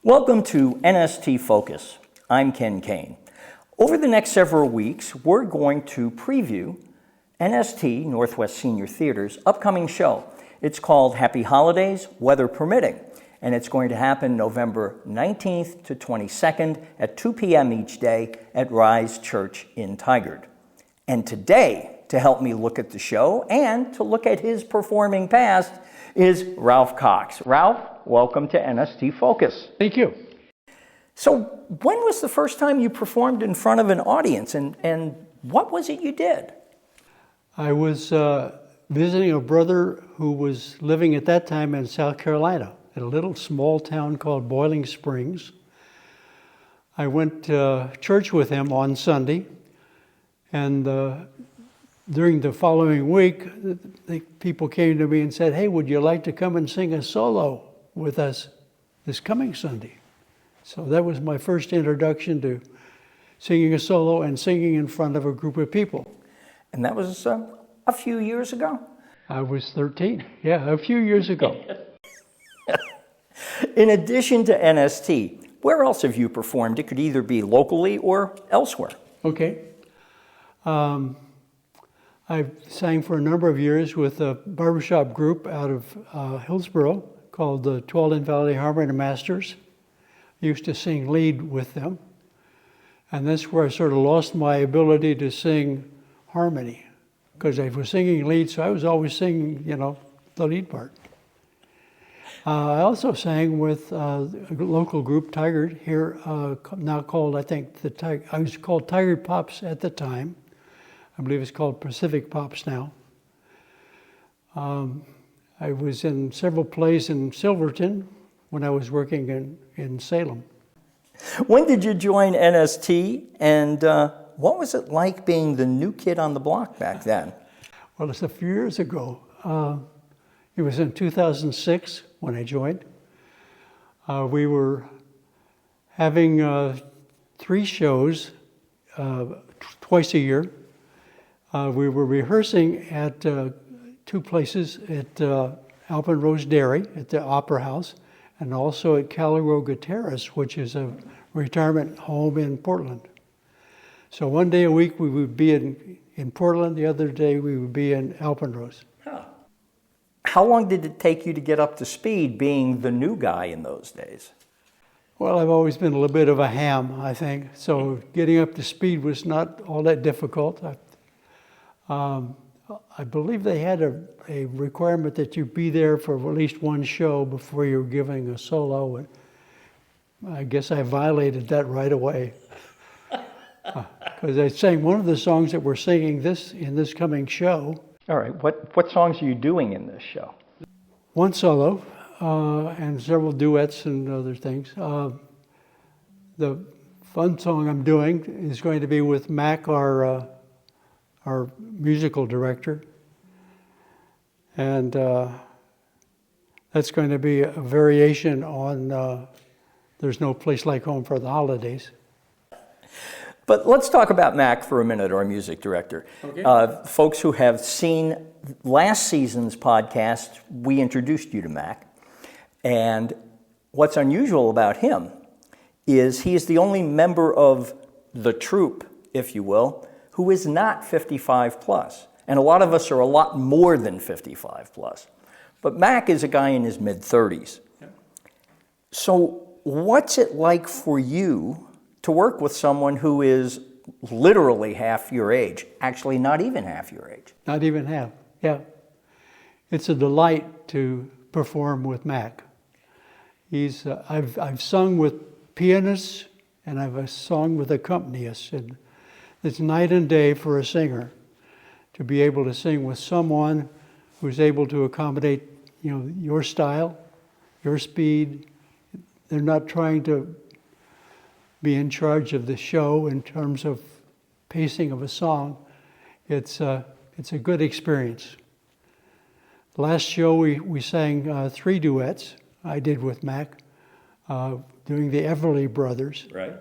Welcome to NST Focus. I'm Ken Kane. Over the next several weeks, we're going to preview NST, Northwest Senior Theater's upcoming show. It's called Happy Holidays, Weather Permitting, and it's going to happen November 19th to 22nd at 2 p.m. each day at Rise Church in Tigard. And today, to help me look at the show and to look at his performing past, is Ralph Cox. Ralph, welcome to NST Focus. Thank you. So when was the first time you performed in front of an audience, and what was it you did? I was visiting a brother who was living at that time in South Carolina, at a little small town called Boiling Springs. I went to church with him on Sunday, and during the following week, the people came to me and said, "Hey, would you like to come and sing a solo with us this coming Sunday?" So that was my first introduction to singing a solo and singing in front of a group of people. And that was a few years ago? I was 13, a few years ago. In addition to NST, where else have you performed? It could either be locally or elsewhere. Okay. I sang for a number of years with a barbershop group out of Hillsboro called the Tualatin Valley Harmony Masters. I used to sing lead with them. And that's where I sort of lost my ability to sing harmony, because I was singing lead, so I was always singing, the lead part. I also sang with a local group, Tigard, here, now called, I was called Tigard Pops at the time. I believe it's called Pacific Pops now. I was in several plays in Silverton when I was working in Salem. When did you join NST, and what was it like being the new kid on the block back then? Well, it's a few years ago. It was in 2006 when I joined. We were having 3 shows twice a year. We were rehearsing at 2 places, at Alpenrose Dairy at the Opera House, and also at Caliroga Terrace, which is a retirement home in Portland. So one day a week we would be in Portland, the other day we would be in Alpenrose. Huh. How long did it take you to get up to speed being the new guy in those days? Well, I've always been a little bit of a ham, I think, so getting up to speed was not all that difficult. I believe they had a requirement that you be there for at least one show before you were giving a solo, and I guess I violated that right away. Because I sang one of the songs that we're singing in this coming show. All right, what songs are you doing in this show? One solo, and several duets and other things. The fun song I'm doing is going to be with Mac, our musical director, and that's going to be a variation on There's No Place Like Home for the Holidays. But let's talk about Mac for a minute, our music director. Okay. Folks who have seen last season's podcast, we introduced you to Mac, and what's unusual about him is he is the only member of the troupe, if you will, who is not 55 plus. And a lot of us are a lot more than 55 plus. But Mac is a guy in his mid-30s. Yeah. So what's it like for you to work with someone who is literally half your age? Actually, not even half your age. Not even half, yeah. It's a delight to perform with Mac. I've sung with pianists and I've sung with accompanists, and it's night and day for a singer to be able to sing with someone who's able to accommodate, your style, your speed. They're not trying to be in charge of the show in terms of pacing of a song. It's a good experience. Last show we sang 3 duets I did with Mac, doing the Everly Brothers. Right.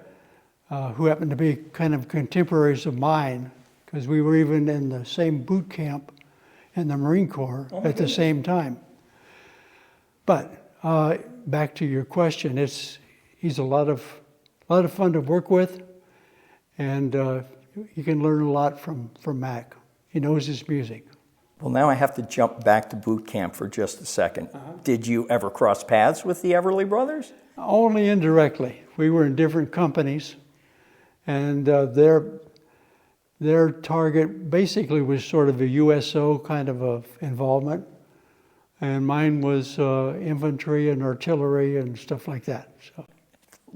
Who happened to be kind of contemporaries of mine, because we were even in the same boot camp in the Marine Corps at the same time. But back to your question, it's he's a lot of fun to work with, and you can learn a lot from Mac. He knows his music. Well, now I have to jump back to boot camp for just a second. Did you ever cross paths with the Everly Brothers? Only indirectly. We were in different companies, and their target basically was sort of a USO kind of a involvement, and mine was infantry and artillery and stuff like that. So.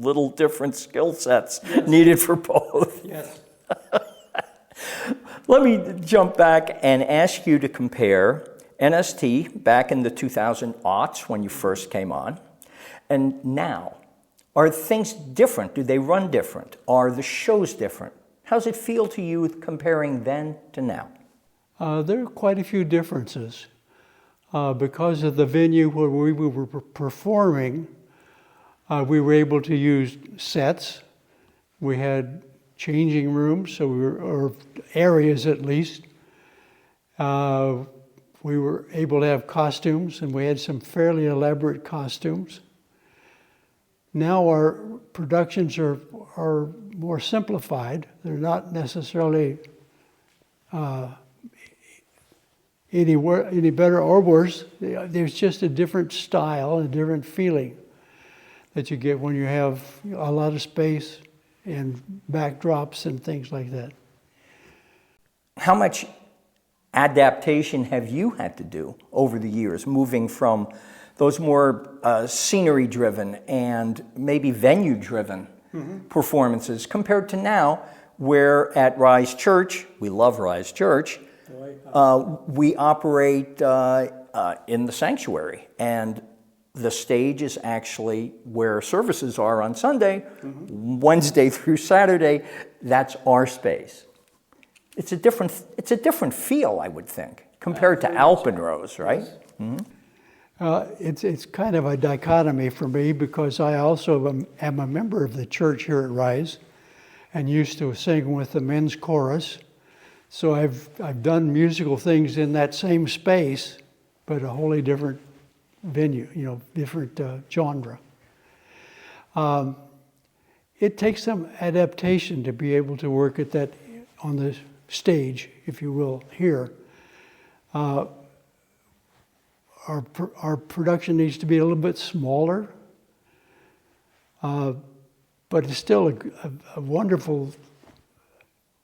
Little different skill sets needed for both. Yes. Let me jump back and ask you to compare NST back in the 2000 aughts when you first came on, and now. Are things different? Do they run different? Are the shows different? How's it feel to you comparing then to now? There are quite a few differences. Because of the venue where we were performing, we were able to use sets. We had changing rooms, or areas at least. We were able to have costumes, and we had some fairly elaborate costumes. Now our productions are more simplified. They're not necessarily any better or worse. There's just a different style, a different feeling that you get when you have a lot of space and backdrops and things like that. How much adaptation have you had to do over the years, moving from those more scenery-driven and maybe venue-driven performances compared to now, where at Rise Church, we love Rise Church, we operate in the sanctuary, and the stage is actually where services are on Sunday, Wednesday through Saturday. That's our space. It's a different feel, I would think, compared to Alpenrose, right? Yes. Mm-hmm. It's kind of a dichotomy for me, because I also am a member of the church here at Rise and used to sing with the men's chorus. So I've done musical things in that same space, but a wholly different venue, different genre. It takes some adaptation to be able to work at that on the stage, if you will, here. Our production needs to be a little bit smaller, but it's still a wonderful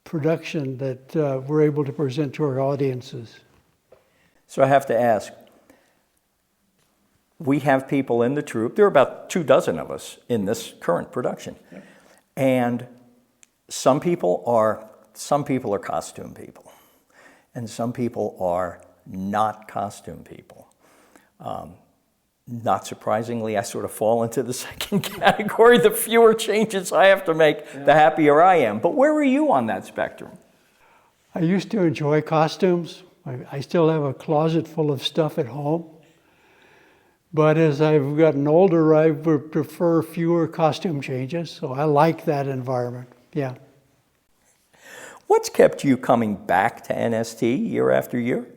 production that we're able to present to our audiences. So I have to ask, we have people in the troupe, there are about 24 of us in this current production, and some people are costume people, and some people are not costume people. Not surprisingly, I sort of fall into the second category. The fewer changes I have to make, the happier I am. But where are you on that spectrum? I used to enjoy costumes. I still have a closet full of stuff at home. But as I've gotten older, I would prefer fewer costume changes. So I like that environment. Yeah. What's kept you coming back to NST year after year?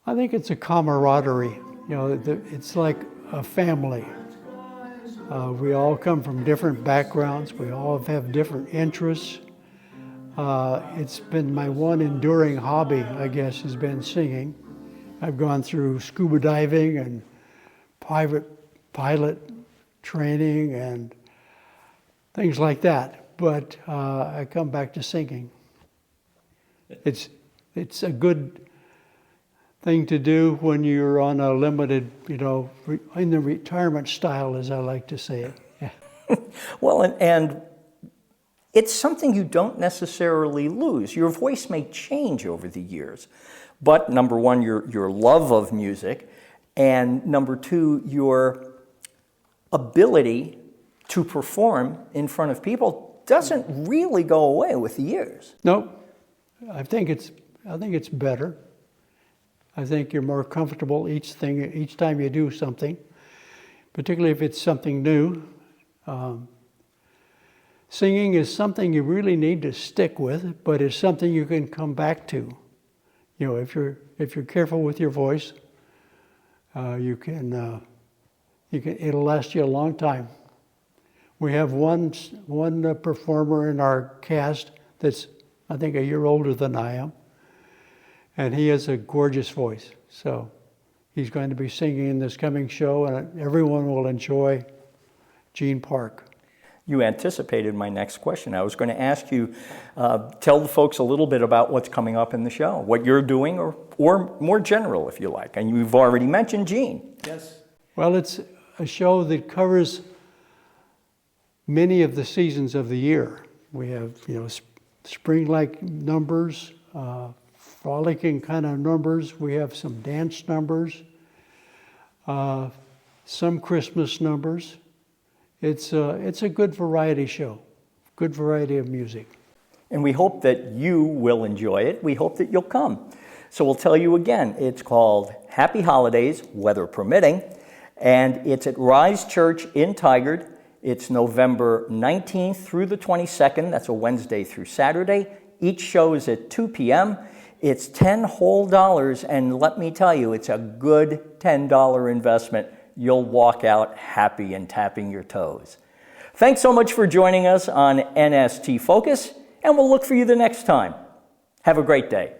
I think it's a camaraderie. It's like a family. We all come from different backgrounds. We all have different interests. It's been my one enduring hobby, I guess, has been singing. I've gone through scuba diving and private pilot training and things like that. But I come back to singing. It's a good thing to do when you're on a limited, in the retirement style, as I like to say it. Yeah. Well, and it's something you don't necessarily lose. Your voice may change over the years, but number one, your love of music, and number two, your ability to perform in front of people doesn't really go away with the years. No, I think it's better. I think you're more comfortable each time you do something, particularly if it's something new. Singing is something you really need to stick with, but it's something you can come back to. If you're careful with your voice, it'll last you a long time. We have one performer in our cast that's, I think, a year older than I am, and he has a gorgeous voice. So he's going to be singing in this coming show, and everyone will enjoy Gene Park. You anticipated my next question. I was going to ask you, tell the folks a little bit about what's coming up in the show, what you're doing, or more general, if you like. And you've already mentioned Gene. Yes. Well, it's a show that covers many of the seasons of the year. We have, spring-like numbers, frolicking kind of numbers. We have some dance numbers, some Christmas numbers. It's a good variety show, good variety of music. And we hope that you will enjoy it. We hope that you'll come. So we'll tell you again, it's called Happy Holidays, weather permitting, and it's at Rise Church in Tigard. It's November 19th through the 22nd. That's a Wednesday through Saturday. Each show is at 2 p.m. It's $10 whole, and let me tell you, it's a good $10 investment. You'll walk out happy and tapping your toes. Thanks so much for joining us on NST Focus, and we'll look for you the next time. Have a great day.